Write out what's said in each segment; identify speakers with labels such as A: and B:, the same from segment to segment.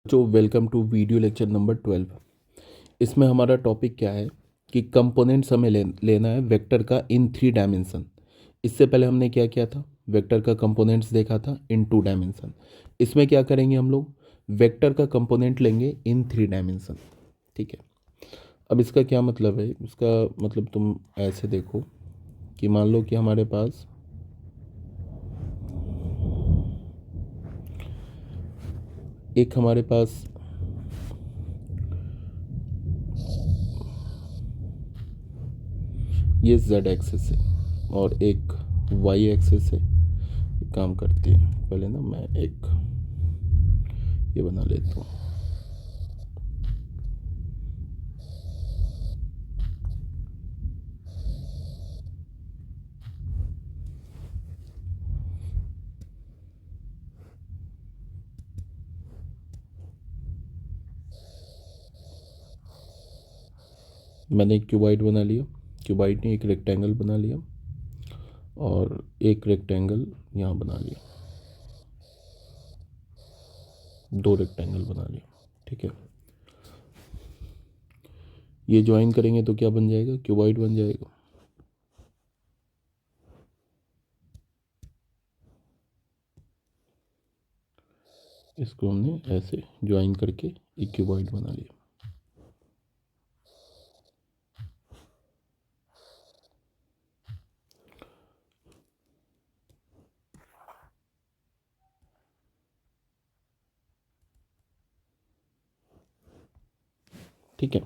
A: जो welcome to video lecture number 12। इसमें हमारा टॉपिक क्या है कि कंपोनेंट्स हमें लेना है वेक्टर का इन 3 डायमेंशन। इससे पहले हमने क्या किया था, वेक्टर का कंपोनेंट्स देखा था इन 2 डायमेंशन। इसमें क्या करेंगे, हम लोग वेक्टर का कंपोनेंट लेंगे इन 3 डायमेंशन। ठीक है। अब इसका क्या मतलब है, इसका मतलब तुम ऐसे देखो कि मान लो कि हमारे पास हमारे पास ये z एक्सिस है और एक y एक्सिस है। एक काम करते हैं, पहले ना मैं एक ये बना लेता हूँ। मैंने एक क्यूबाइड बना लिया, क्यूबाइड ने एक रेक्टेंगल बना लिया और एक रेक्टेंगल यहाँ बना लिया, 2 रेक्टेंगल बना लिया। ठीक है, ये ज्वाइन करेंगे तो क्या बन जाएगा, क्यूबाइड बन जाएगा। इसको हमने ऐसे ज्वाइन करके एक क्यूबाइड बना लिया। ठीक है,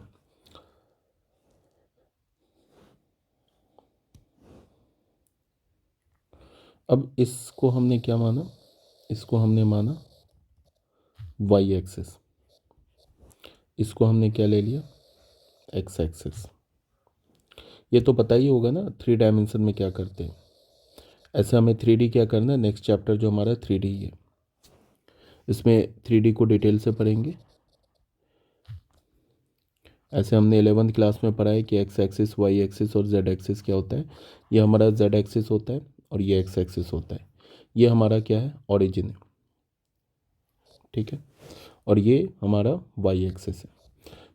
A: अब इसको हमने क्या माना, इसको हमने माना y एक्सिस, इसको हमने क्या ले लिया, x एक्सिस। ये तो पता ही होगा ना 3 डायमेंशन में क्या करते हैं। ऐसे हमें 3D क्या करना है, नेक्स्ट चैप्टर जो हमारा 3D है, इसमें 3D को डिटेल से पढ़ेंगे। ऐसे हमने 11th क्लास में पढ़ा है कि एक्स एक्सिस, वाई एक्सिस और जेड एक्सिस क्या होता है। ये हमारा जेड एक्सिस होता है और ये एक्स एक्सिस होता है। ये हमारा क्या है, ओरिजिन है। ठीक है, और ये हमारा वाई एक्सिस है।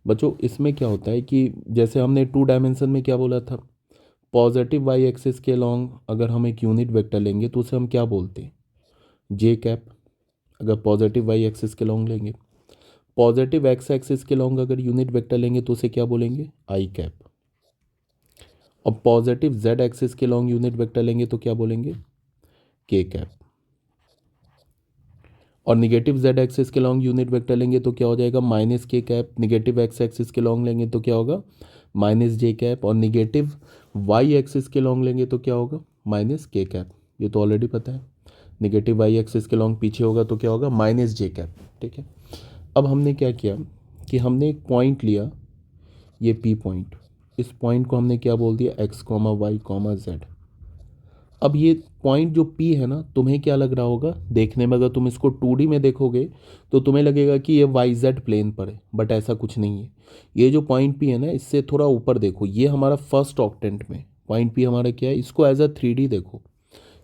A: बच्चों इसमें क्या होता है कि जैसे हमने 2 डायमेंशन में क्या बोला था, पॉजिटिव वाई एक्सिस के लॉन्ग अगर हम एक यूनिट वेक्टर लेंगे तो उसे हम क्या बोलते हैं, जे कैप। अगर पॉजिटिव वाई एक्सिस के लॉन्ग लेंगे, पॉजिटिव एक्स एक्सिस के लॉन्ग अगर यूनिट वेक्टर लेंगे तो उसे क्या बोलेंगे, आई कैप। और पॉजिटिव जेड एक्सिस के लॉन्ग यूनिट वेक्टर लेंगे तो क्या बोलेंगे, के कैप। और निगेटिव जेड एक्सिस के लॉन्ग यूनिट वेक्टर लेंगे तो क्या हो जाएगा, माइनस के कैप। निगेटिव एक्स एक्सिस के लॉन्ग लेंगे तो क्या होगा, माइनस जे कैप। और निगेटिव वाई एक्सिस के लॉन्ग लेंगे तो क्या होगा, माइनस के कैप। ये तो ऑलरेडी पता है। निगेटिव वाई एक्सिस के लॉन्ग पीछे होगा तो क्या होगा, माइनस जे कैप। ठीक है, अब हमने क्या किया कि हमने एक पॉइंट लिया, ये पी पॉइंट। इस पॉइंट को हमने क्या बोल दिया, X comma Y comma Z. अब ये पॉइंट जो पी है ना, तुम्हें क्या लग रहा होगा देखने में, अगर तुम इसको 2D में देखोगे तो तुम्हें लगेगा कि ये वाई जेड प्लेन पर है, बट ऐसा कुछ नहीं है। ये जो पॉइंट पी है ना, इससे थोड़ा ऊपर देखो, ये हमारा फर्स्ट ऑक्टेंट में पॉइंट पी हमारा क्या है, इसको एज अ 3D देखो।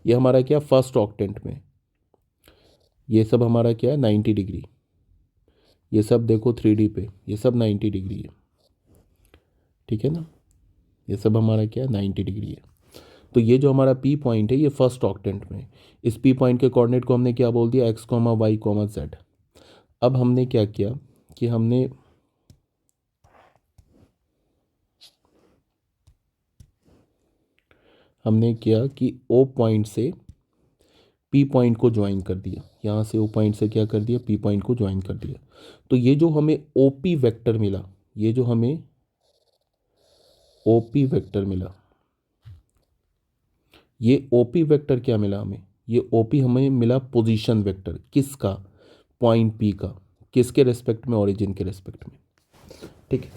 A: ये हमारा क्या, फर्स्ट ऑक्टेंट में। ये सब हमारा क्या है, 90 डिग्री। ये सब देखो 3D पे, ये सब 90 डिग्री है। ठीक है ना, ये सब हमारा क्या है, 90 डिग्री है। तो ये जो हमारा पी पॉइंट है, ये फर्स्ट ऑक्टेंट में। इस पी पॉइंट के कोऑर्डिनेट को हमने क्या बोल दिया, X comma Y comma Z. अब हमने क्या किया कि हमने किया कि ओ पॉइंट से पी पॉइंट को ज्वाइन कर दिया। यहाँ से ओ पॉइंट से क्या कर दिया, पी पॉइंट को ज्वाइन कर दिया। तो ये जो हमें ओ पी वैक्टर मिला, ये जो हमें ओ पी वैक्टर मिला, ये ओ पी वैक्टर क्या मिला हमें, ये ओ पी हमें मिला पोजीशन वेक्टर। किसका, पॉइंट पी का। किसके रेस्पेक्ट में, ओरिजिन के रेस्पेक्ट में। ठीक है,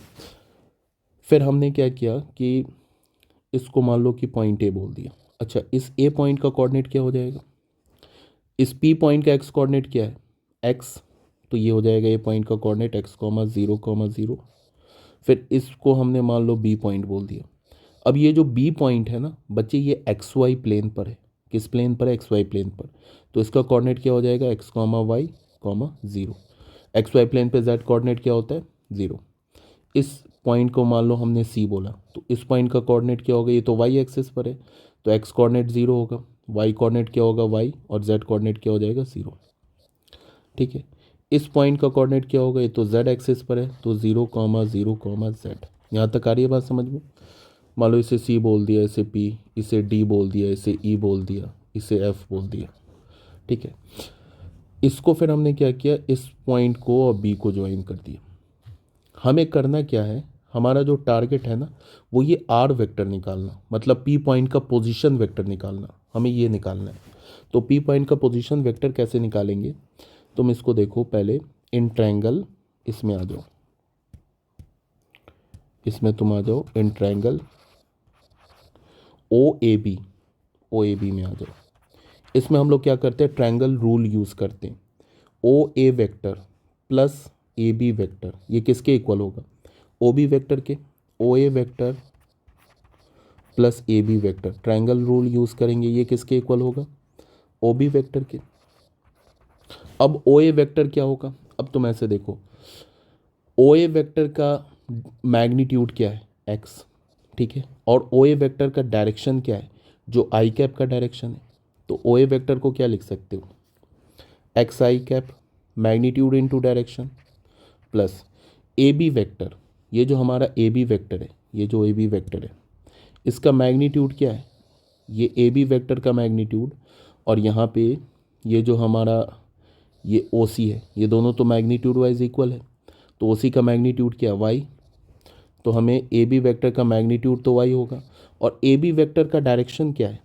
A: फिर हमने क्या किया कि इसको मान लो कि पॉइंट ए बोल दिया। अच्छा, इस ए पॉइंट का कोऑर्डिनेट क्या हो जाएगा, इस पी पॉइंट का एक्स कोऑर्डिनेट क्या है, एक्स। तो ये हो जाएगा ए पॉइंट का coordinate x comma zero comma zero. फिर इसको हमने मान लो बी पॉइंट बोल दिया। अब ये जो बी पॉइंट है ना बच्चे, ये एक्स वाई प्लेन पर है। किस प्लेन पर है, एक्स वाई प्लेन पर। तो इसका कोऑर्डिनेट क्या हो जाएगा, X comma Y comma zero. X Y plane पे जेड कोऑर्डिनेट क्या होता है 0। इस पॉइंट को मान लो हमने सी बोला, तो इस पॉइंट का कोऑर्डिनेट क्या होगा, ये तो वाई एक्सिस पर है तो एक्स कोऑर्डिनेट 0 होगा, वाई कोऑर्डिनेट क्या होगा वाई, और जेड कोऑर्डिनेट क्या हो जाएगा 0। ठीक है, इस पॉइंट का कोऑर्डिनेट क्या होगा, ये तो जेड एक्सिस पर है तो 0,0,0 जेड। यहाँ तक आ रही है बात समझ में। मान लो इसे सी बोल दिया, इसे पी, इसे डी बोल दिया, इसे ई बोल दिया, इसे एफ बोल दिया। ठीक है, इसको फिर हमने क्या किया, इस पॉइंट को और बी को ज्वाइन कर दिया। हमें करना क्या है, हमारा जो टारगेट है ना वो ये आर वेक्टर निकालना, मतलब पी पॉइंट का पोजीशन वेक्टर निकालना, हमें ये निकालना है। तो पी पॉइंट का पोजीशन वेक्टर कैसे निकालेंगे, तुम इसको देखो पहले, इन ट्रायंगल, इसमें आ जाओ, इसमें तुम आ जाओ in triangle O A B में आ जाओ। इसमें हम लोग क्या करते हैं, ट्रायंगल रूल यूज़ करते हैं। O A vector plus A B vector ये किसके इक्वल होगा, ओ बी वेक्टर के। O A vector plus A B vector, triangle rule use करेंगे, ये किसके इक्वल होगा, ओ बी वेक्टर के। अब ओ ए वेक्टर क्या होगा, अब तुम ऐसे देखो, ओ ए वेक्टर का मैग्नीट्यूड क्या है एक्स, ठीक है, और ओ ए वेक्टर का डायरेक्शन क्या है, जो आई कैप का डायरेक्शन है। तो ओ ए वेक्टर को क्या लिख सकते हो, x i cap, magnitude into direction, plus A B vector, ये जो हमारा ए बी वेक्टर है, ये जो ए बी वेक्टर है इसका मैग्नीट्यूड क्या है, ये ए बी वेक्टर का मैग्नीट्यूड, और यहाँ पे ये जो हमारा ये ओ सी है, ये दोनों तो मैग्नीट्यूड वाइज इक्वल है, तो ओ सी का मैग्नीट्यूड क्या है वाई, तो हमें ए बी वेक्टर का मैग्नीट्यूड तो वाई होगा। और ए बी वेक्टर का डायरेक्शन क्या है,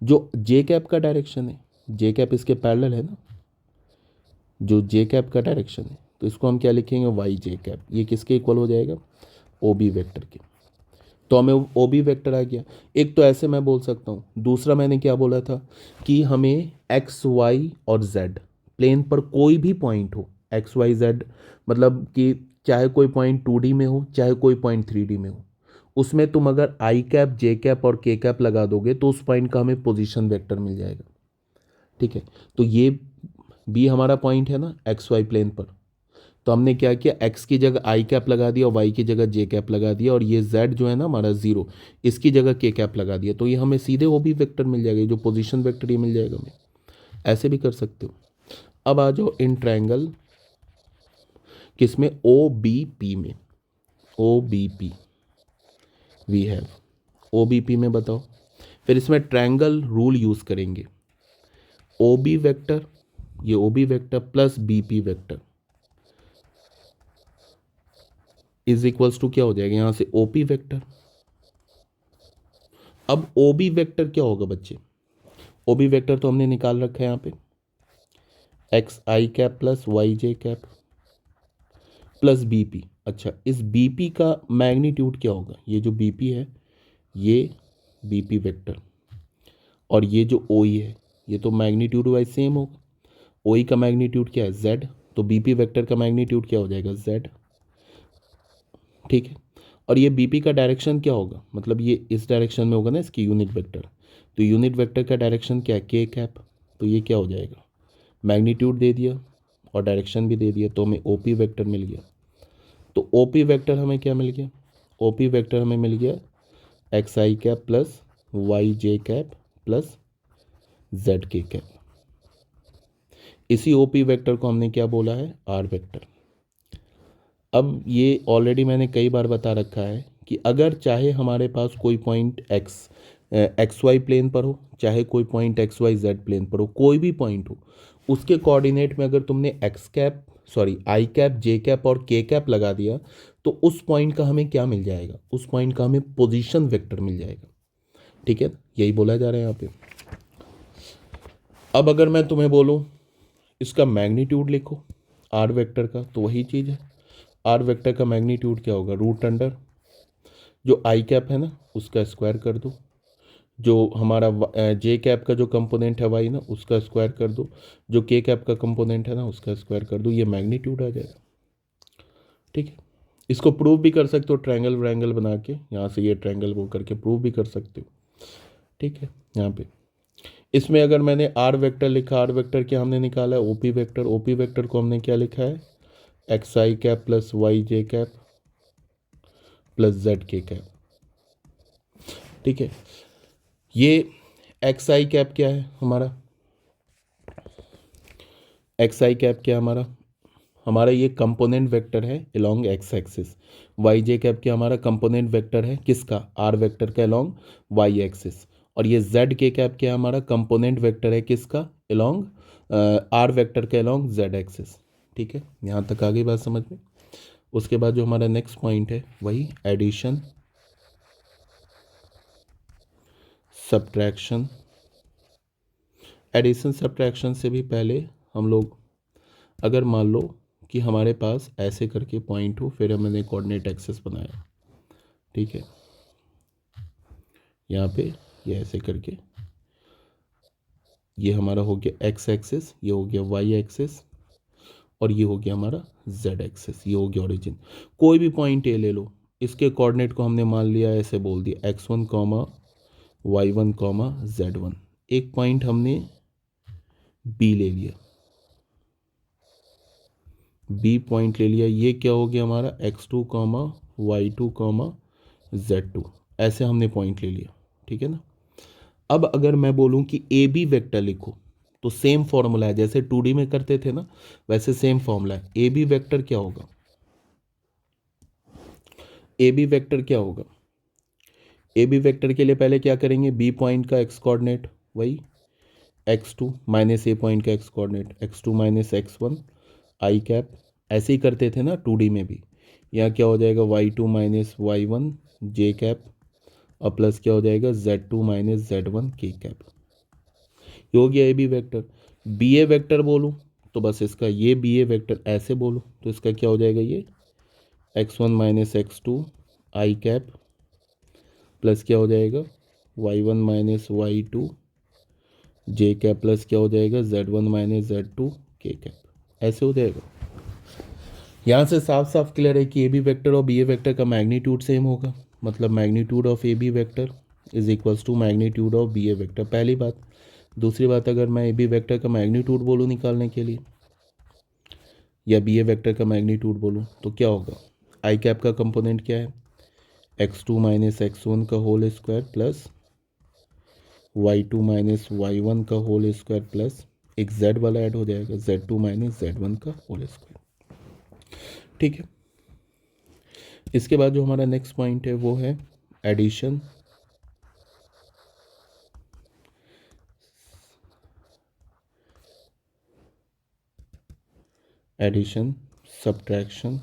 A: जो जे कैप का डायरेक्शन है, जे कैप इसके पैरेलल है ना, जो जे कैप का डायरेक्शन है, तो इसको हम क्या लिखेंगे वाई जे कैप, ये किसके इक्वल हो जाएगा ओ बी वेक्टर के। तो हमें ओ बी वेक्टर आ गया। एक तो ऐसे मैं बोल सकता हूँ, दूसरा मैंने क्या बोला था कि हमें एक्स वाई और जेड प्लेन पर कोई भी पॉइंट हो, एक्स वाई जेड, मतलब कि चाहे कोई पॉइंट 2D में हो चाहे कोई पॉइंट 3D में हो, उसमें तुम अगर आई कैप जे कैप और के कैप लगा दोगे तो उस पॉइंट का हमें पोजीशन वेक्टर मिल जाएगा। ठीक है, तो ये भी हमारा पॉइंट है ना एक्स वाई प्लेन पर, तो हमने क्या किया, एक्स की जगह आई कैप लगा दिया और वाई की जगह जे कैप लगा दिया, और ये जेड जो है ना हमारा 0, इसकी जगह के कैप लगा दिया, तो ये हमें सीधे वो भी वेक्टर मिल जाएगा, जो पोजीशन वेक्टर ये मिल जाएगा हमें। ऐसे भी कर सकते हो। अब आ जाओ इन ट्रायंगल किसमें, ओ बी पी में, O B P we have, O B P में बताओ, फिर इसमें ट्रायंगल रूल यूज़ करेंगे, ओ बी वेक्टर, ये O B vector plus B P vector is equals to क्या हो जाएगा, यहां से ओ पी वेक्टर। अब ओ बी वेक्टर क्या होगा बच्चे, ओ बी वेक्टर तो हमने निकाल रखा है यहाँ पे, x i cap plus Y J cap plus B P. अच्छा, इस बी पी का मैग्नीट्यूड क्या होगा, ये जो बी पी है ये बी पी वेक्टर, और ये जो ओ ई है ये तो मैग्नीट्यूड वाइज सेम होगा, ओ ई का मैग्नीट्यूड क्या है जेड, तो बी पी वेक्टर का मैग्नीट्यूड क्या हो जाएगा जेड। ठीक है, और ये बीपी का डायरेक्शन क्या होगा, मतलब ये इस डायरेक्शन में होगा ना इसकी यूनिट वेक्टर, तो यूनिट वेक्टर का डायरेक्शन क्या है के कैप, तो ये क्या हो जाएगा, मैग्नीट्यूड दे दिया और डायरेक्शन भी दे दिया, तो हमें ओपी वेक्टर मिल गया। तो ओपी वेक्टर हमें क्या मिल गया, ओपी वेक्टर हमें मिल गया x i cap plus Y J cap plus Z के कैप। इसी ओपी वेक्टर को हमने क्या बोला है आर वेक्टर। अब ये ऑलरेडी मैंने कई बार बता रखा है कि अगर चाहे हमारे पास कोई पॉइंट एक्स वाई प्लेन पर हो, चाहे कोई point x y z plane पर हो, कोई भी पॉइंट हो, उसके कोऑर्डिनेट में अगर तुमने x cap sorry I cap J cap और के कैप लगा दिया तो उस पॉइंट का हमें क्या मिल जाएगा, उस पॉइंट का हमें पोजीशन वेक्टर मिल जाएगा। ठीक है, यही बोला जा रहा है यहाँ पे। अब अगर मैं तुम्हें बोलूँ इसका मैग्नीट्यूड लिखो आर वेक्टर का, तो वही चीज़ है, आर वेक्टर का मैग्नीट्यूड क्या होगा रूट अंडर जो आई कैप है ना उसका स्क्वायर कर दो, जो हमारा जे कैप का जो कंपोनेंट है वाई ना उसका स्क्वायर कर दो, जो के कैप का कंपोनेंट है ना उसका स्क्वायर कर दो, ये मैग्नीट्यूड आ जाएगा। ठीक है, इसको प्रूव भी कर सकते हो ट्रायंगल व्रायंगल बना के, यहाँ से ये ट्रायंगल वो करके प्रूव भी कर सकते हो। ठीक है, यहाँ पे इसमें अगर मैंने आर वेक्टर लिखा, आर वेक्टर क्या हमने निकाला है ओपी वेक्टर, ओपी वेक्टर को हमने क्या लिखा है x i cap plus Y J cap plus Z के कैप। ठीक है, ये एक्स आई कैप क्या है हमारा, एक्स आई कैप क्या है हमारा ये कंपोनेंट वेक्टर है अलोंग एक्स एक्सिस। वाई जे कैप क्या हमारा कंपोनेंट वेक्टर है किसका, आर वेक्टर का अलोंग वाई एक्सिस। और ये जेड के कैप क्या हमारा कंपोनेंट वेक्टर है किसका, अलोंग आर वेक्टर के अलोंग जेड एक्सिस। ठीक है, यहाँ तक आ गई बात समझ में। उसके बाद जो हमारा नेक्स्ट पॉइंट है वही एडिशन सब्ट्रैक्शन। एडिशन सब्ट्रैक्शन से भी पहले हम लोग अगर मान लो कि हमारे पास ऐसे करके पॉइंट हो, फिर हमने कोऑर्डिनेट एक्सिस बनाया। ठीक है, यहाँ पे ये ऐसे करके ये हमारा हो गया एक्स एक्सिस, ये हो गया वाई एक्सिस, और ये हो गया हमारा जेड एक्सिस, ये हो गया ओरिजिन। कोई भी पॉइंट ए ले लो, इसके कोऑर्डिनेट को हमने मान लिया ऐसे बोल दिया x1 comma y1 comma z1। एक पॉइंट हमने बी ले लिया, बी पॉइंट ले लिया, ये क्या हो गया हमारा x2 comma y2 comma z2, ऐसे हमने पॉइंट ले लिया। ठीक है ना। अब अगर मैं बोलूं कि ए बी वेक्टर लिखो तो सेम फॉर्मूला है, जैसे 2D में करते थे ना वैसे सेम फॉर्मूला है। ए बी वेक्टर क्या होगा, ए बी वेक्टर क्या होगा, ए बी वेक्टर के लिए पहले क्या करेंगे, बी पॉइंट का एक्स कोऑर्डिनेट वही x2 माइनस ए पॉइंट का x coordinate x2 minus x1 आई कैप, ऐसे ही करते थे ना 2D में भी। यहाँ क्या हो जाएगा y2 माइनस y1 जे कैप, और प्लस क्या हो जाएगा z2 माइनस z1 के कैप। ये हो गया A B vector. B A vector बोलूँ तो बस इसका ये बी ए वेक्टर ऐसे बोलूँ तो इसका क्या हो जाएगा, ये x1 माइनस x2 आई कैप प्लस क्या हो जाएगा y1 माइनस y2 जे कैप प्लस क्या हो जाएगा z1 माइनस z2 के कैप, ऐसे हो जाएगा। यहाँ से साफ साफ क्लियर है कि ए बी वेक्टर और बी ए वेक्टर का मैग्नीट्यूड सेम होगा, मतलब magnitude of A B vector is equals to magnitude of B A vector, पहली बात। दूसरी बात, अगर मैं ए बी वेक्टर का मैग्नीट्यूड बोलूँ निकालने के लिए या बी ए वेक्टर का मैग्नीट्यूड बोलूँ तो क्या होगा, आई कैप का कंपोनेंट क्या है x2 माइनस x1 का whole square plus y2 minus y1 का होल स्क्वायर प्लस एक z वाला ऐड हो जाएगा z2 माइनस z1 का होल स्क्वायर। ठीक है, इसके बाद जो हमारा नेक्स्ट पॉइंट है वो है addition addition subtraction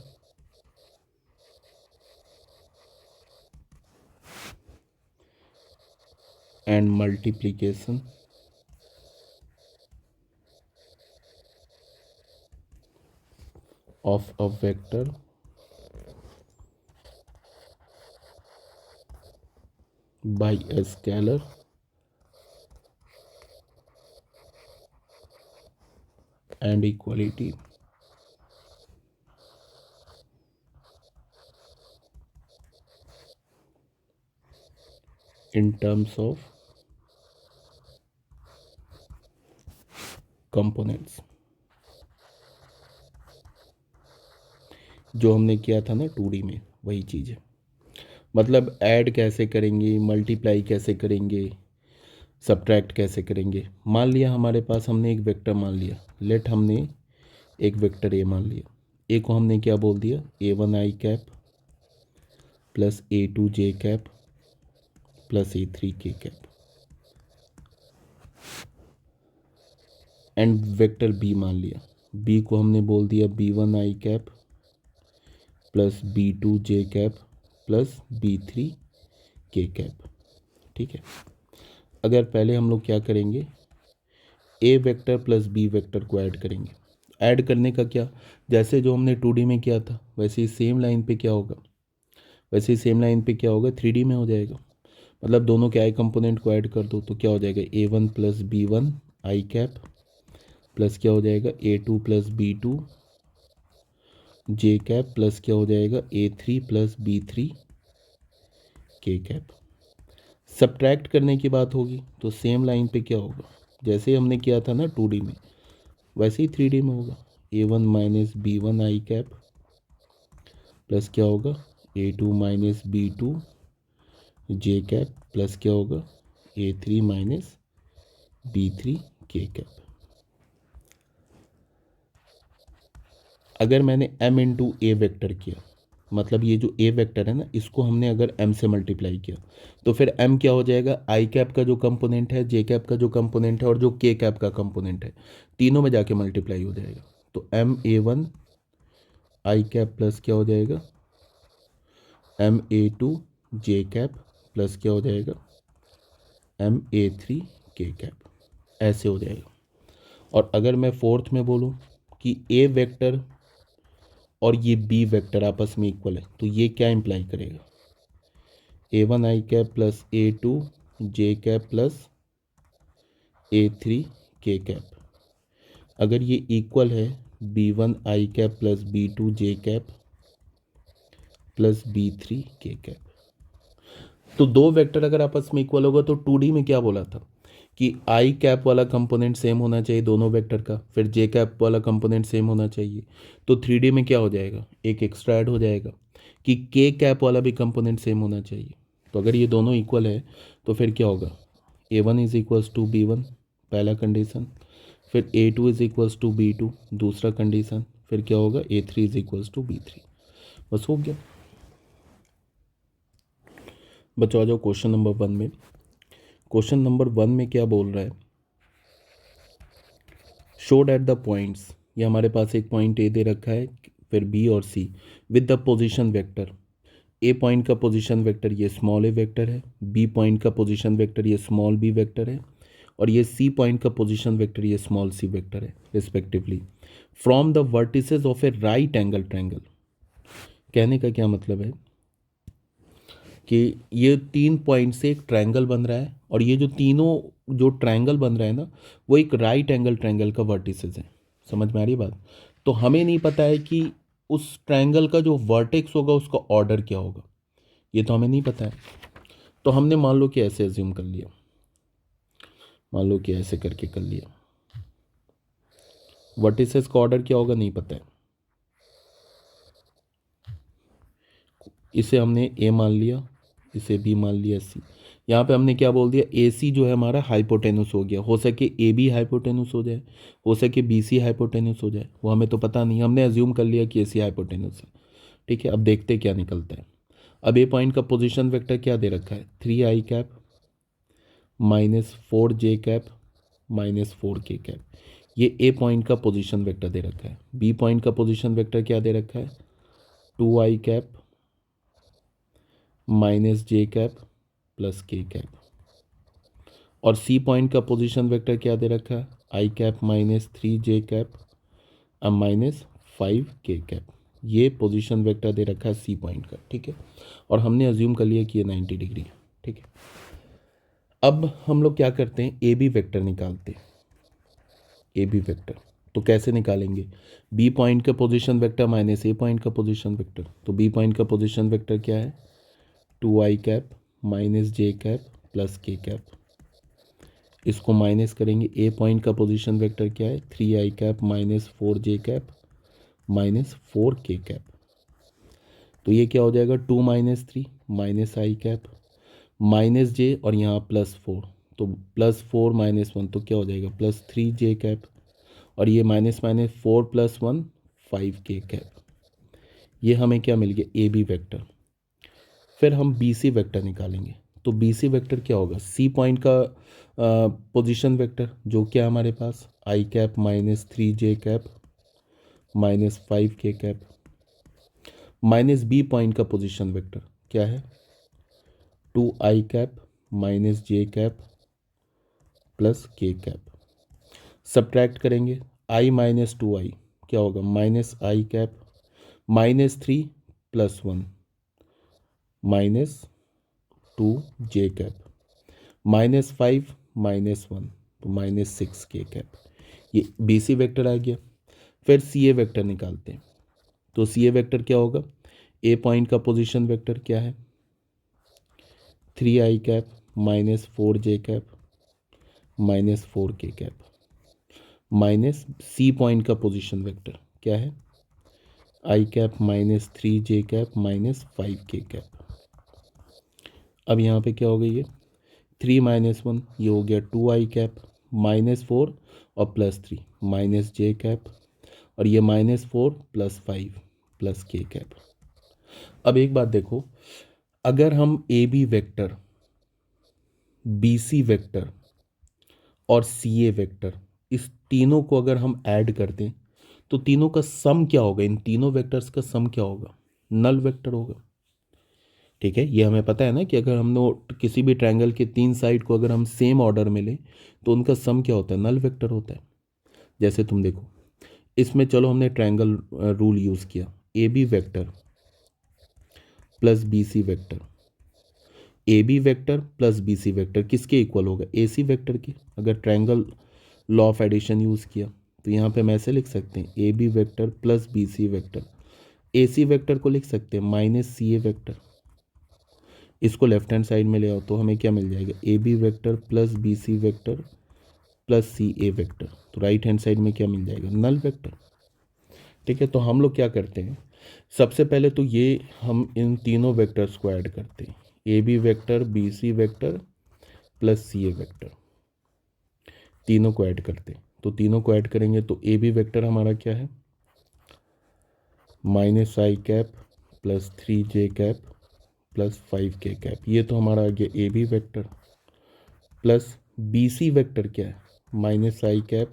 A: and multiplication of a vector by a scalar and equality in terms of components। जो हमने किया था ना 2D में वही चीज़ है, मतलब ऐड कैसे करेंगे, मल्टीप्लाई कैसे करेंगे, सब्ट्रैक्ट कैसे करेंगे। मान लिया हमारे पास हमने एक वेक्टर मान लिया, लेट हमने एक वेक्टर ए मान लिया, ए को हमने क्या बोल दिया a1 आई कैप प्लस a2 जे कैप प्लस a3 के कैप, एंड वेक्टर बी मान लिया, बी को हमने बोल दिया b1 आई कैप प्लस b2 जे कैप प्लस b3 के कैप। ठीक है, अगर पहले हम लोग क्या करेंगे ए वेक्टर प्लस बी वेक्टर को ऐड करेंगे। ऐड करने का क्या, जैसे जो हमने 2D में किया था वैसे ही सेम लाइन पे क्या होगा, वैसे ही सेम लाइन पे क्या होगा 3D में हो जाएगा। मतलब दोनों के आई कंपोनेंट को ऐड कर दो तो क्या हो जाएगा a1 प्लस b1 आई कैप प्लस क्या हो जाएगा a2 प्लस b2 जे कैप प्लस क्या हो जाएगा a3 प्लस b3 के कैप। सब्ट्रैक्ट करने की बात होगी तो सेम लाइन पे क्या होगा जैसे हमने किया था ना 2D में, वैसे ही 3D में होगा। A1 माइनस B1 आई कैप प्लस क्या होगा A2 माइनस B2 जे कैप प्लस क्या होगा A3 माइनस B3 के कैप। अगर मैंने m इंटू ए वेक्टर किया, मतलब ये जो ए वेक्टर है ना, इसको हमने अगर m से मल्टीप्लाई किया, तो फिर m क्या हो जाएगा, आई कैप का जो कंपोनेंट है, जे कैप का जो कंपोनेंट है और जो के कैप का कंपोनेंट है, तीनों में जाके मल्टीप्लाई हो जाएगा। तो MA1 आई कैप प्लस क्या हो जाएगा MA2 जे कैप प्लस क्या हो जाएगा MA3 के कैप, ऐसे हो जाएगा। और अगर मैं फोर्थ में बोलूँ कि ए वेक्टर और ये बी वेक्टर आपस में इक्वल है, तो ये क्या इम्प्लाई करेगा A1 आई कैप प्लस A2 जे कैप प्लस A3 के कैप। अगर ये इक्वल है B1 आई कैप प्लस B2 जे कैप प्लस B3 के कैप। तो दो वेक्टर अगर आपस में इक्वल होगा तो 2D में क्या बोला था कि आई कैप वाला कंपोनेंट सेम होना चाहिए दोनों वेक्टर का, फिर जे कैप वाला कंपोनेंट सेम होना चाहिए। तो 3D में क्या हो जाएगा, एक एक्स्ट्रा ऐड हो जाएगा कि के कैप वाला भी कंपोनेंट सेम होना चाहिए। तो अगर ये दोनों इक्वल है तो फिर क्या होगा A1 is equals to B1 पहला कंडीशन, फिर A2 is equals to B2 दूसरा कंडीशन, फिर क्या होगा A3 is equals to B3। बस हो गया। बच्चों आ जाओ क्वेश्चन नंबर 1 में। क्वेश्चन नंबर 1 में क्या बोल रहा है, शोड एट द पॉइंट्स, ये हमारे पास एक पॉइंट ए दे रखा है, फिर बी और C with the position vector. A point का पोजीशन वेक्टर ये स्मॉल ए वेक्टर है, बी पॉइंट का पोजीशन वेक्टर ये स्मॉल बी वेक्टर है, और ये सी पॉइंट का पोजीशन वेक्टर ये स्मॉल सी वेक्टर है respectively, from the vertices of a right angle triangle. कहने का क्या मतलब है कि ये 3 पॉइंट से एक ट्रायंगल बन रहा है, और ये जो तीनों जो ट्रायंगल बन रहा है ना, वो एक राइट एंगल ट्रायंगल का वर्टिसेस है। समझ में आ रही बात। तो हमें नहीं पता है कि उस ट्रायंगल का जो वर्टेक्स होगा उसका ऑर्डर क्या होगा, ये तो हमें नहीं पता है। तो हमने मान लो कि ऐसे एज्यूम कर लिया, मान लो कि ऐसे करके कर लिया, वर्टिसेस का ऑर्डर क्या होगा नहीं पता है। इसे हमने ए मान लिया, इसे बी मान लिया, सी। यहाँ पे हमने क्या बोल दिया, ए सी जो है हमारा हाइपोटेनुस हो गया, हो सके ए बी हाइपोटेनुस हो जाए, हो सके बी सी हाइपोटेनुस हो जाए, वो हमें तो पता नहीं, हमने एज्यूम कर लिया कि ए सी हाइपोटेनुस है। ठीक है, अब देखते क्या निकलता है। अब ए पॉइंट का पोजीशन वेक्टर क्या दे रखा है, 3 I cap minus 4 J cap minus 4 के कैप। ये ए पॉइंट का पोजीशन वेक्टर दे रखा है। बी पॉइंट का पोजीशन वेक्टर क्या दे रखा है, 2 आई cap minus J cap plus K cap. और सी पॉइंट का पोजीशन वेक्टर क्या दे रखा है, I cap minus 3 J cap अब माइनस 5 के कैप। ये पोजीशन वेक्टर दे रखा है सी पॉइंट का। ठीक है, और हमने अज्यूम कर लिया कि ये 90 डिग्री है। ठीक है, अब हम लोग क्या करते हैं, ए बी वेक्टर निकालते हैं। ए बी वेक्टर तो कैसे निकालेंगे, बी पॉइंट का पोजीशन वेक्टर माइनस ए पॉइंट का पोजीशन वेक्टर। तो बी पॉइंट का पोजीशन वेक्टर क्या है, 2 आई cap minus J cap plus K cap. इसको माइनस करेंगे, ए पॉइंट का पोजीशन वेक्टर क्या है, 3 I cap minus 4 J cap minus 4 के कैप। तो ये क्या हो जाएगा, 2 minus 3 minus I cap minus जे और यहाँ प्लस 4, तो प्लस 4 माइनस 1 तो क्या हो जाएगा प्लस 3 जे कैप, और ये माइनस माइनस 4 प्लस 1 5 के कैप। ये हमें क्या मिल गया, ए बी वेक्टर। फिर हम बी सी वेक्टर निकालेंगे। तो बी सी वेक्टर क्या होगा, सी पॉइंट का पोजीशन वेक्टर जो क्या हमारे पास, आई कैप माइनस 3 जे कैप माइनस 5 के कैप, माइनस बी पॉइंट का पोजीशन वेक्टर क्या है, 2 आई cap minus J cap plus K cap. Subtract करेंगे, आई माइनस 2 आई क्या होगा, minus I cap minus 3 plus 1 minus 2 J cap minus 5 minus 1 तो माइनस 6 के कैप। ये बी सी वेक्टर आ गया। फिर सी ए वेक्टर निकालते हैं। तो सी ए वेक्टर क्या होगा, ए पॉइंट का पोजीशन वेक्टर क्या है, 3 I cap minus 4 J cap minus 4k cap minus C point का पोजीशन वेक्टर क्या है, I cap minus 3j cap minus 5k cap. अब यहाँ पे क्या हो गई है, 3 माइनस 1 ये हो गया 2i कैप माइनस 4 और प्लस 3 माइनस j कैप और ये minus 4 plus 5 plus k cap. अब एक बात देखो, अगर हम A B vector, B C vector और सी ए वेक्टर, इस तीनों को अगर हम ऐड कर दें तो तीनों का सम क्या होगा, इन तीनों वेक्टर्स का सम क्या होगा, नल वेक्टर होगा। ठीक है, ये हमें पता है ना कि अगर हम लोग किसी भी ट्रायंगल के 3 साइड को अगर हम सेम ऑर्डर में लें तो उनका सम क्या होता है, नल वेक्टर होता है। जैसे तुम देखो इसमें, चलो हमने ट्रायंगल रूल यूज़ किया, A B vector plus B C vector, A B vector plus B C vector किसके इक्वल होगा, ए सी वेक्टर के। अगर triangle law of addition use किया तो यहाँ पे हम ऐसे लिख सकते हैं, A B vector plus B C vector, A C vector को लिख सकते हैं माइनस सी ए वेक्टर। इसको लेफ्ट हैंड साइड में ले आओ तो हमें क्या मिल जाएगा, ए B vector plus B C vector plus C A vector. तो राइट हैंड साइड में क्या मिल जाएगा, नल वेक्टर। ठीक है, तो हम लोग क्या करते हैं, सबसे पहले तो ये हम इन तीनों वेक्टर्स को ऐड करते हैं, A B vector B C vector plus C A vector, तीनों को ऐड करते हैं। तो तीनों को ऐड करेंगे तो ए बी वेक्टर हमारा क्या है, minus I cap plus 3j cap plus 5k cap, ये तो हमारा आ गया A B vector. Plus B C vector क्या है, minus I cap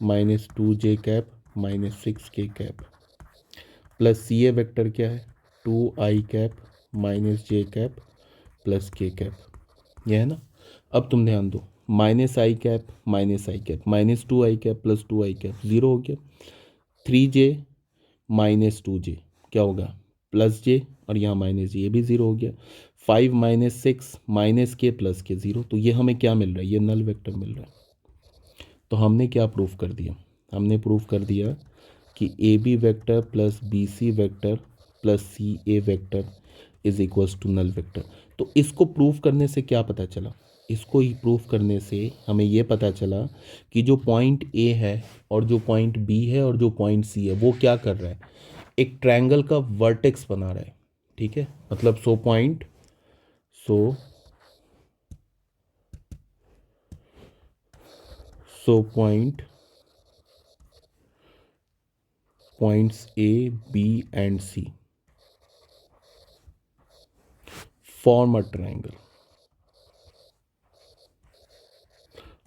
A: minus 2j cap minus 6k cap. Plus C A vector क्या है, 2i cap minus j cap plus k cap, ये है ना। अब तुम ध्यान दो, minus I cap minus 2i cap plus 2i cap, zero हो गया। 3j माइनस 2j क्या होगा, प्लस j, और यहाँ माइनस जी, ये भी ज़ीरो हो गया। 5 माइनस 6 माइनस के प्लस के, ज़ीरो। तो ये हमें क्या मिल रहा है, ये नल वेक्टर मिल रहा है। तो हमने क्या प्रूफ कर दिया, हमने प्रूफ कर दिया कि A B vector plus B C vector plus C A vector is equals to null vector. तो इसको प्रूफ करने से क्या पता चला, इसको ही प्रूफ करने से हमें ये पता चला कि जो पॉइंट ए है और जो पॉइंट बी है और जो पॉइंट सी है वो क्या कर रहा है, एक ट्रायंगल का वर्टेक्स बना रहा है। ठीक है, मतलब so points A B and C form a triangle.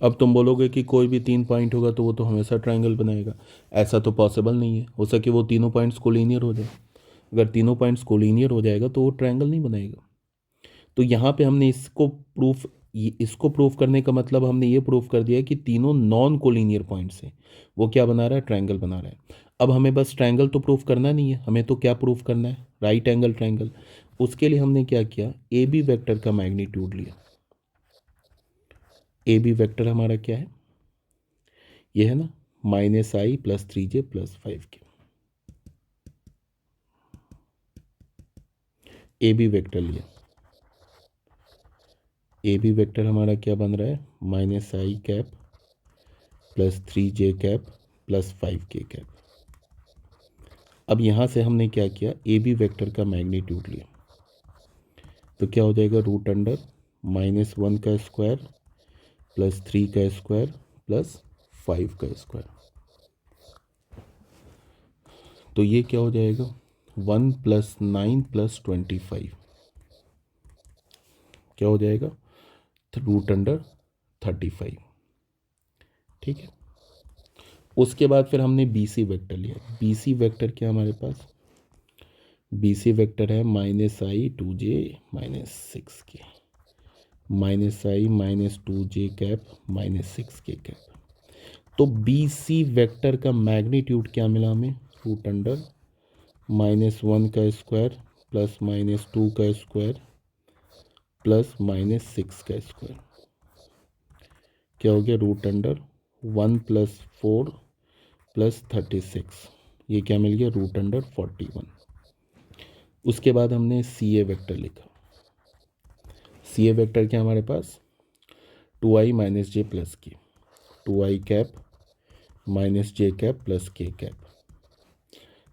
A: अब तुम बोलोगे कि कोई भी 3 पॉइंट होगा तो वो तो हमेशा ट्रायंगल बनाएगा, ऐसा तो पॉसिबल नहीं है, हो सके वो तीनों पॉइंट्स कोलिनियर हो जाए। अगर तीनों पॉइंट्स कोलिनियर हो जाएगा तो वो ट्रायंगल नहीं बनाएगा। तो यहाँ पे हमने इसको प्रूफ करने का मतलब हमने ये प्रूफ कर दिया कि तीनों नॉन कोलिनियर पॉइंट्स हैं, वो क्या बना रहा है, ट्रायंगल बना रहा है। अब हमें बस ट्रायंगल तो प्रूफ करना नहीं है, हमें तो क्या प्रूफ करना है, राइट एंगल ट्रायंगल। उसके लिए हमने क्या किया, ए बी वेक्टर का मैग्नीट्यूड लिया। ए बी वेक्टर हमारा क्या है, ये है ना, minus I plus 3j plus 5k। A B vector लिया, ए बी वेक्टर हमारा क्या बन रहा है, minus I cap plus 3j cap plus 5k cap. अब यहाँ से हमने क्या किया, ए बी वेक्टर का मैग्नीट्यूड लिया, तो क्या हो जाएगा, रूट अंडर -1 का स्क्वायर प्लस 3 का स्क्वायर प्लस 5 का स्क्वायर। तो ये क्या हो जाएगा, 1 प्लस 9 प्लस 25 क्या हो जाएगा, रूट अंडर 35। ठीक है, उसके बाद फिर हमने बी सी वेक्टर लिया। बी सी वेक्टर क्या हमारे पास, बी सी वेक्टर है minus I 2j minus 6k minus I minus 2j cap minus 6k cap. तो बी सी वेक्टर का मैग्नीट्यूड क्या मिला हमें, रूट अंडर -1 का स्क्वायर प्लस -2 का स्क्वायर प्लस -6 का स्क्वायर, क्या हो गया, रूट अंडर 1 प्लस 4 प्लस 36, ये क्या मिल गया, रूट अंडर 41। उसके बाद हमने सी ए वेक्टर लिखा। सी ए वेक्टर क्या हमारे पास, two I minus J plus K, two I cap minus J cap plus K cap.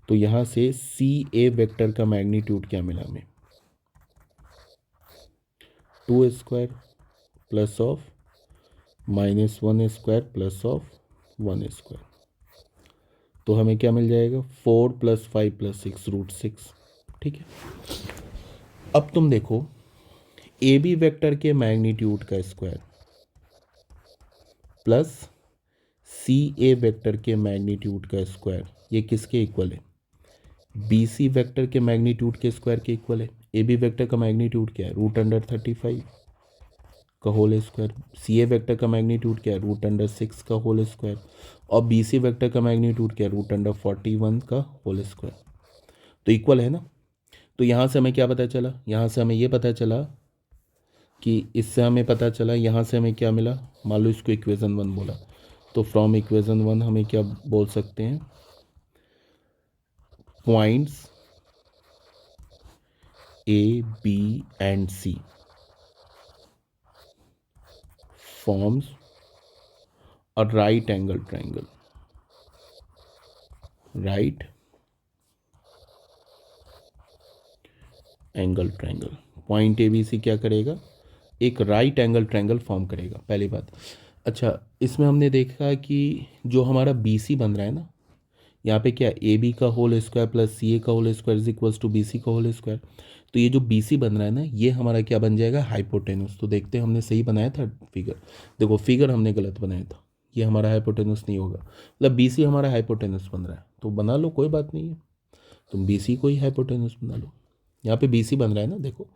A: तो यहाँ से सी ए वेक्टर का मैग्नीट्यूड क्या मिला हमें, 2² प्लस ऑफ -1² प्लस ऑफ 1²। तो हमें क्या मिल जाएगा, 4 + 5 + 6 √6। ठीक है, अब तुम देखो ए बी वेक्टर के मैग्नीट्यूड का square plus C A vector के मैग्नीट्यूड का स्क्वायर, ये किसके इक्वल है, बी सी वेक्टर के मैग्नीट्यूड के स्क्वायर के इक्वल है। ए बी वेक्टर का मैग्नीट्यूड क्या है, √35 का whole square. C A vector का मैग्नीट्यूड क्या है, √6 का होल स्क्वायर। और बी सी वेक्टर का मैग्नीट्यूड क्या है, √41 का होल स्क्वायर। तो इक्वल है ना। तो यहाँ से हमें क्या पता चला, यहाँ से हमें ये पता चला कि इससे हमें पता चला, यहाँ से हमें क्या मिला, मान लो इसको इक्वेशन 1 बोला, तो फ्रॉम इक्वेशन 1 हमें क्या बोल सकते हैं, points A B and C forms a right angle triangle, right angle triangle. Point A B C क्या करेगा, एक राइट एंगल ट्रायंगल फॉर्म करेगा, पहली बात। अच्छा, इसमें हमने देखा कि जो हमारा बी सी बन रहा है ना, यहाँ पे क्या, ए बी का whole square plus C A का whole square is equals to B C का होल स्क्वायर। तो ये जो बी सी बन रहा है ना, ये हमारा क्या बन जाएगा, हाइपोटेनस। तो देखते हैं हमने सही बनाया था फिगर, देखो फिगर हमने गलत बनाया था, ये हमारा हाइपोटेनस नहीं होगा, मतलब बी सी हमारा हाइपोटेनस बन रहा है। तो बना लो, कोई बात नहीं है, तुम बी सी को ही हाइपोटेनस बना लो। यहाँ पे बी सी बन रहा है ना, देखो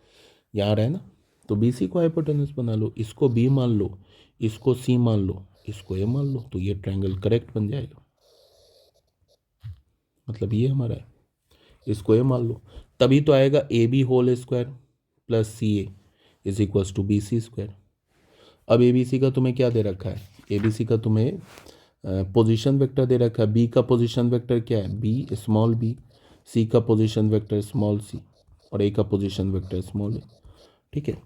A: यहाँ आ रहा है ना, तो बी सी को हाइपोटेनस बना लो, इसको बी मान लो, इसको सी मान लो, इसको ए मान लो, तो ये ट्रायंगल करेक्ट बन जाएगा। मतलब ये हमारा है, इसको ए मान लो, तभी तो आएगा A B whole square plus C A is equals to B C square. अब ए बी सी का तुम्हें क्या दे रखा है, ए बी सी का तुम्हें पोजीशन वेक्टर दे रखा है। बी का पोजीशन वेक्टर क्या है, बी स्मॉल बी, सी का पोजीशन वेक्टर स्मॉल सी, और ए का पोजीशन वेक्टर स्मॉल ए। ठीक है,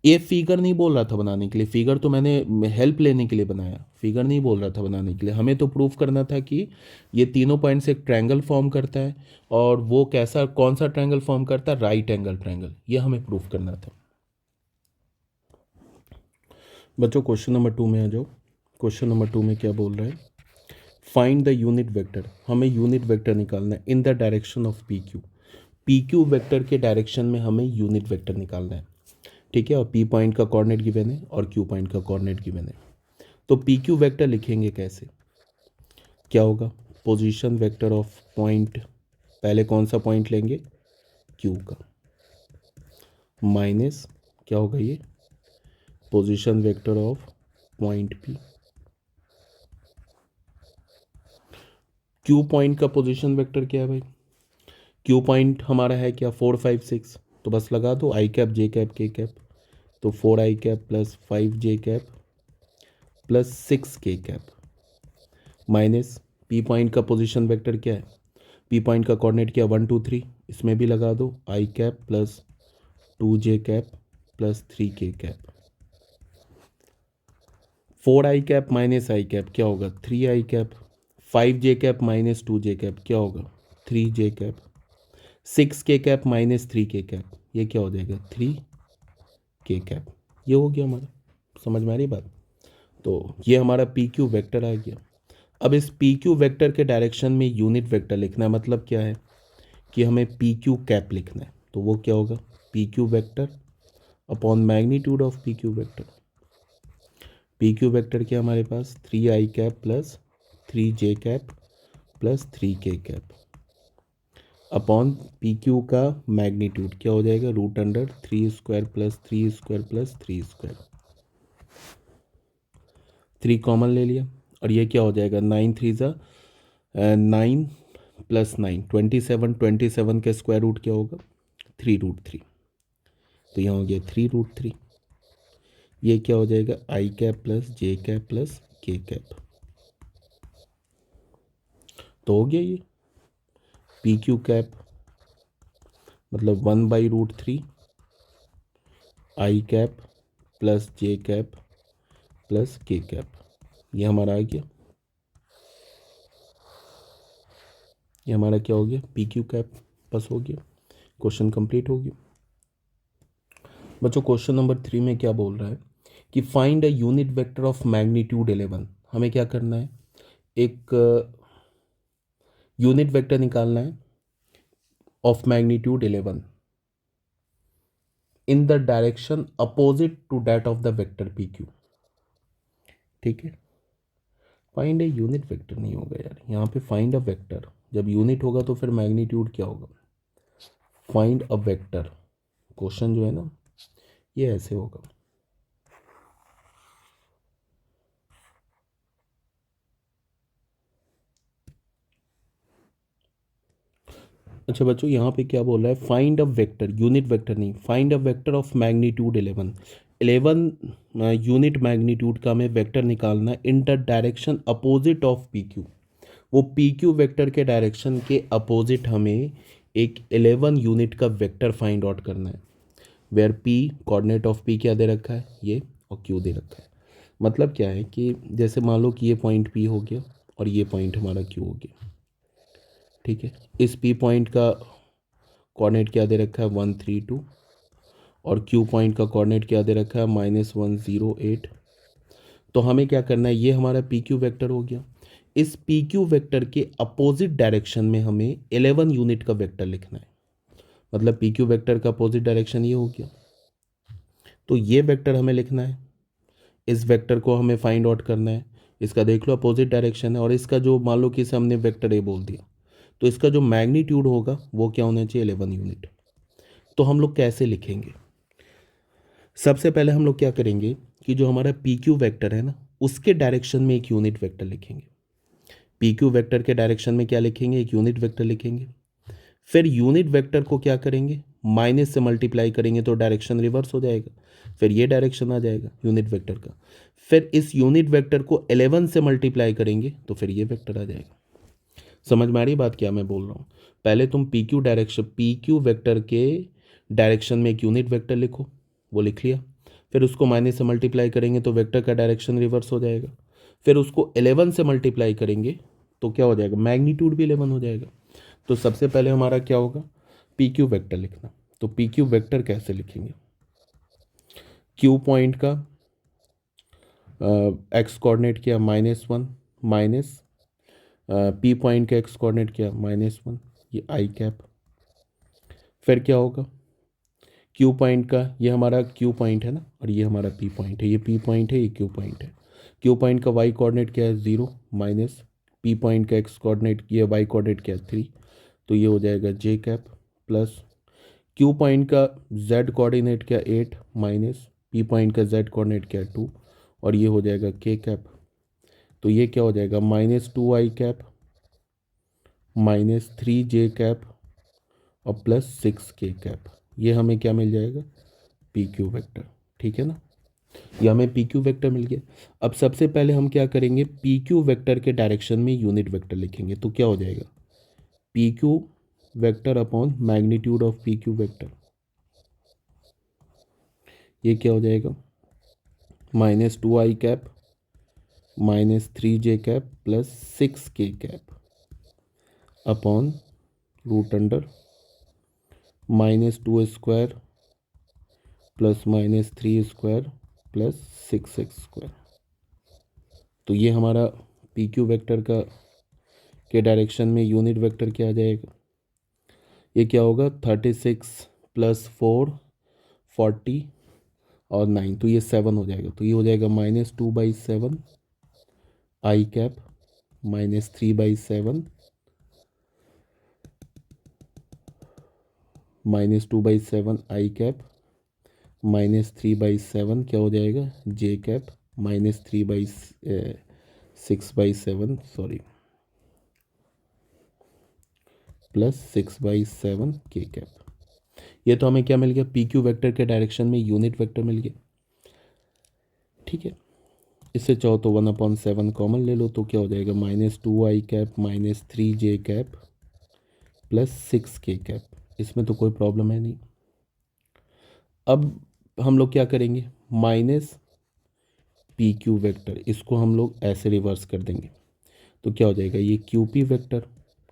A: ये फिगर नहीं बोल रहा था बनाने के लिए, फिगर तो मैंने हेल्प लेने के लिए बनाया, फिगर नहीं बोल रहा था बनाने के लिए। हमें तो प्रूफ करना था कि ये तीनों पॉइंट से एक ट्रायंगल फॉर्म करता है, और वो कैसा, कौन सा ट्रायंगल फॉर्म करता है, राइट एंगल ट्रायंगल, ये हमें प्रूफ करना था। बच्चों क्वेश्चन नंबर 2 में आ जाओ। क्वेश्चन नंबर 2 में क्या बोल रहा है, फाइंड द यूनिट वेक्टर। हमें यूनिट वेक्टर निकालना है in the direction of P Q. P Q vector के डायरेक्शन में हमें यूनिट वेक्टर निकालना है। ठीक है, और पी पॉइंट का कोऑर्डिनेट गिवन है और क्यू पॉइंट का कोऑर्डिनेट गिवन है। तो पी क्यू वेक्टर लिखेंगे कैसे, क्या होगा, पोजीशन वेक्टर ऑफ पॉइंट, पहले कौन सा पॉइंट लेंगे, क्यू का, माइनस क्या होगा ये, position vector of point P. Q point का पोजीशन वेक्टर क्या है भाई, क्यू पॉइंट हमारा है क्या, 4 5 6, तो बस लगा दो आई कैप जे कैप के कैप। तो 4 आई कैप प्लस 5 जे कैप प्लस 6 के कैप, माइनस पी पॉइंट का पोजीशन वेक्टर क्या है, पी पॉइंट का कोऑर्डिनेट क्या, 1 2 3, इसमें भी लगा दो आई कैप प्लस 2 जे कैप प्लस 3 के cap. 4 I cap minus I cap क्या होगा, 3 I cap. 5 J cap minus 2 J cap क्या होगा, 3 जे कैप। 6 के कैप माइनस 3 के कैप, ये क्या हो जाएगा, 3 के कैप। ये हो गया हमारा, समझ में आ रही बात। तो ये हमारा पी क्यू वेक्टर आ गया। अब इस पी क्यू वेक्टर के डायरेक्शन में यूनिट वेक्टर लिखना है, मतलब क्या है कि हमें पी क्यू कैप लिखना है। तो वो क्या होगा, P Q vector upon magnitude of P Q vector. P Q vector क्या हमारे पास, 3 I cap plus 3 J cap plus 3 के कैप अपॉन पी क्यू का मैग्नीट्यूड क्या हो जाएगा, √3² प्लस 3² प्लस 3²। 3 कॉमन ले लिया, और ये क्या हो जाएगा, 9 3 ज़ा 9 प्लस 9 27, 27 का स्क्वायर रूट क्या होगा, 3√3। तो यहाँ हो गया 3√3। ये क्या हो जाएगा, आई कैप प्लस जे कैप प्लस के कैप। तो हो गया ये पी क्यू कैप, मतलब 1/√3 आई कैप प्लस जे कैप प्लस के कैप, ये हमारा आ गया, ये हमारा क्या हो गया, पी क्यू कैप बस हो गया, क्वेश्चन कंप्लीट हो गया। बच्चों क्वेश्चन नंबर 3 में क्या बोल रहा है कि find a unit vector of magnitude 11। हमें क्या करना है, एक यूनिट वेक्टर निकालना है of magnitude 11 in the direction opposite to that of the vector P Q. ठीक है, फाइंड ए यूनिट वेक्टर नहीं होगा यार, यहाँ पे फाइंड अ वेक्टर, जब यूनिट होगा तो फिर मैग्नीट्यूड क्या होगा, फाइंड अ वेक्टर। क्वेश्चन जो है ना ये ऐसे होगा। अच्छा बच्चों यहाँ पे क्या बोल रहा है, find a vector, unit vector नहीं, find a vector of magnitude 11। 11 unit magnitude का हमें वेक्टर निकालना है in the direction opposite of P Q. वो पी क्यू वेक्टर के डायरेक्शन के अपोजिट हमें एक 11 यूनिट का वेक्टर फाइंड आउट करना है, where P coordinate of P क्या दे रखा है ये, और क्यू दे रखा है। मतलब क्या है कि जैसे मान लो कि ये पॉइंट पी हो गया और ये पॉइंट हमारा क्यू हो गया। ठीक है, इस पी पॉइंट का कोऑर्डिनेट क्या दे रखा है 132, और क्यू पॉइंट का कोऑर्डिनेट क्या दे रखा है -108। तो हमें क्या करना है, ये हमारा पी क्यू वेक्टर हो गया। इस पी क्यू वेक्टर के अपोजिट डायरेक्शन में हमें 11 यूनिट का वेक्टर लिखना है, मतलब पी क्यू वेक्टर का अपोजिट डायरेक्शन ये हो गया। तो ये वेक्टर हमें लिखना है, इस वेक्टर को हमें फाइंड आउट करना है। इसका देख लो अपोजिट डायरेक्शन है, और इसका जो मान लो कि इसे हमने वेक्टर ए बोल दिया, तो इसका जो मैग्नीट्यूड होगा वो क्या होना चाहिए 11 यूनिट। तो हम लोग कैसे लिखेंगे, सबसे पहले हम लोग क्या करेंगे कि जो हमारा पी क्यू वैक्टर है ना उसके डायरेक्शन में एक यूनिट वेक्टर लिखेंगे। पी क्यू वैक्टर के डायरेक्शन में क्या लिखेंगे, एक यूनिट वेक्टर लिखेंगे। फिर यूनिट वेक्टर को क्या करेंगे, माइनस से मल्टीप्लाई करेंगे तो डायरेक्शन रिवर्स हो जाएगा, फिर ये डायरेक्शन आ जाएगा यूनिट वेक्टर का। फिर इस यूनिट वेक्टर को 11 से मल्टीप्लाई करेंगे तो फिर ये वेक्टर आ जाएगा। समझ में आ रही बात क्या मैं बोल रहा हूँ। पहले तुम P Q direction, P Q vector के डायरेक्शन में एक यूनिट वेक्टर लिखो, वो लिख लिया। फिर उसको माइनस से मल्टीप्लाई करेंगे तो वेक्टर का डायरेक्शन रिवर्स हो जाएगा। फिर उसको 11 से मल्टीप्लाई करेंगे तो क्या हो जाएगा, मैग्नीट्यूड भी 11 हो जाएगा। तो सबसे पहले हमारा क्या होगा, पी क्यू वेक्टर लिखना। तो पी क्यू वेक्टर कैसे लिखेंगे, क्यू पॉइंट का एक्स कोऑर्डिनेट किया -1 माइनस पी पॉइंट का एक्स कोऑर्डिनेट किया -1, ये आई कैप। फिर क्या होगा, क्यू पॉइंट का, ये हमारा क्यू पॉइंट है ना और ये हमारा पी पॉइंट है, ये पी पॉइंट है ये क्यू पॉइंट है। क्यू पॉइंट का वाई कोऑर्डिनेट क्या है 0 माइनस पी पॉइंट का एक्स कोऑर्डिनेट, ये वाई कोऑर्डिनेट क्या है 3, तो ये हो जाएगा जे कैप प्लस क्यू पॉइंट का जेड कोऑर्डिनेट क्या 8 माइनस पी पॉइंट का जेड कोऑर्डिनेट क्या 2, और ये हो जाएगा के कैप। तो ये क्या हो जाएगा -2 आई कैप -3 जे कैप और +6 के कैप। ये हमें क्या मिल जाएगा, पी क्यू वेक्टर। ठीक है ना, ये हमें पी क्यू वेक्टर मिल गया। अब सबसे पहले हम क्या करेंगे, पी क्यू वेक्टर के डायरेक्शन में यूनिट वेक्टर लिखेंगे। तो क्या हो जाएगा, P Q vector upon magnitude of P Q vector, ये क्या हो जाएगा -2 आई कैप -3 जे कैप +6 के cap upon √under -2 square +-3 square +6x square. तो ये हमारा पी क्यू वेक्टर का के डायरेक्शन में यूनिट वेक्टर क्या आ जाएगा, ये क्या होगा 36 + 4 40 और 9, तो ये 7 हो जाएगा। तो ये हो जाएगा -2/7 आई कैप -3/7 -2/7 आई कैप -3/7 क्या हो जाएगा जे कैप -6/7 सॉरी +6/7 के कैप। ये तो हमें क्या मिल गया, पी क्यू वैक्टर के डायरेक्शन में यूनिट वेक्टर मिल गया। ठीक है, इससे चाहो तो 1/7 कॉमन ले लो, तो क्या हो जाएगा -2 आई कैप -3 जे कैप +6 के कैप। इसमें तो कोई प्रॉब्लम है नहीं। अब हम लोग क्या करेंगे, माइनस पी क्यू वेक्टर, इसको हम लोग ऐसे रिवर्स कर देंगे तो क्या हो जाएगा, ये क्यू पी वेक्टर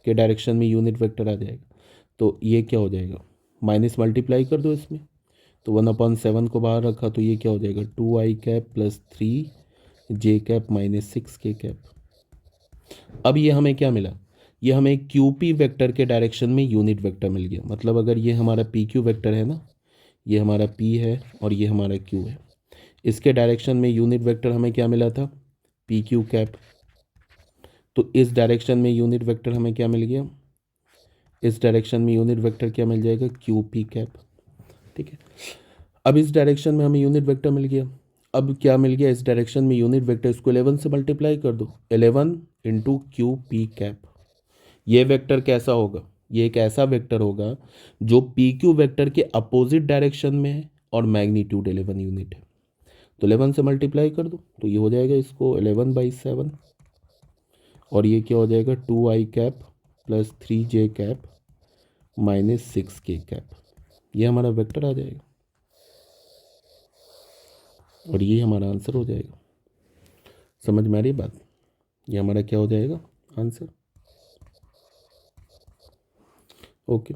A: के डायरेक्शन में यूनिट वेक्टर आ जाएगा। तो ये क्या हो जाएगा, माइनस मल्टीप्लाई कर दो इसमें, तो 1/7 को बाहर रखा तो ये क्या हो जाएगा, 2i cap plus 3j cap minus 6k cap. अब ये हमें क्या मिला, ये हमें क्यू पी वेक्टर के डायरेक्शन में यूनिट वेक्टर मिल गया। मतलब अगर ये हमारा पी क्यू वेक्टर है ना, ये हमारा पी है और ये हमारा क्यू है, इसके डायरेक्शन में यूनिट वेक्टर हमें क्या मिला था, पी क्यू कैप। तो इस डायरेक्शन में यूनिट वेक्टर हमें क्या मिल गया, इस डायरेक्शन में यूनिट वेक्टर क्या मिल जाएगा, क्यू पी कैप। ठीक है, अब इस डायरेक्शन में हमें यूनिट वेक्टर मिल गया। अब क्या मिल गया, इस डायरेक्शन में यूनिट वेक्टर, इसको 11 से मल्टीप्लाई कर दो, 11 इंटू क्यू पी कैप। ये वेक्टर कैसा होगा, ये एक ऐसा वेक्टर होगा जो पी क्यू वेक्टर के अपोजिट डायरेक्शन में है और मैग्नीट्यूड 11 यूनिट है। तो 11 से मल्टीप्लाई कर दो तो ये हो जाएगा इसको 11/7, और ये क्या हो जाएगा, 2i cap plus 3j cap minus 6k cap. ये हमारा वेक्टर आ जाएगा और ये हमारा आंसर हो जाएगा। समझ में आ रही बात, ये हमारा क्या हो जाएगा आंसर। ओके।